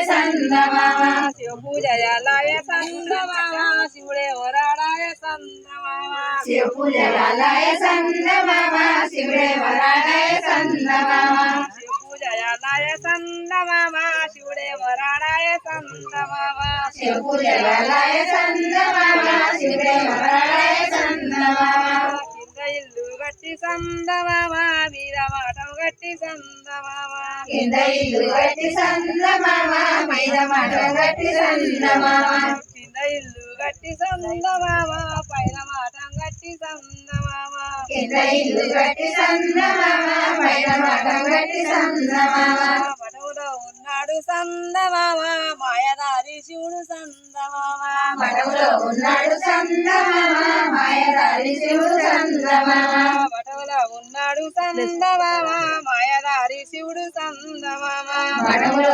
సందమామ శివ పూజయాలాయ సందమామ శివుడే వరాడాయ సందమామ శివ పూజయాలాయ సందమామ శివుడే వరాడాయ సందమామ శివ పూజయాలాయ సందమామ శివుడే వరాడాయ సందమామ శివ పూజయాలాయ సందమామ శివుడే వరాడాయ సందమామ కింద ఇల్లు గట్టి సందమామ వీరమాటం గట్టి సందమామ కింద ఇల్లు గట్టి సందమామ పైన మాటం గట్టి సందమామ కింద ఇల్లు గట్టి సందమామ పైన మాటం గట్టి సందమామ కింద ఇల్లు గట్టి సందమామ పైన మాటం గట్టి సందమామ మఠంలో ఉన్నాడు సందమామ మాయదారి శివుడు సందమామ మఠంలో ఉన్నాడు సందమామ మాయదారి శివుడు సందమామ మఠంలో ఉన్నాడు సందమామ మాయదారి శివుడు సందమామ మఠంలో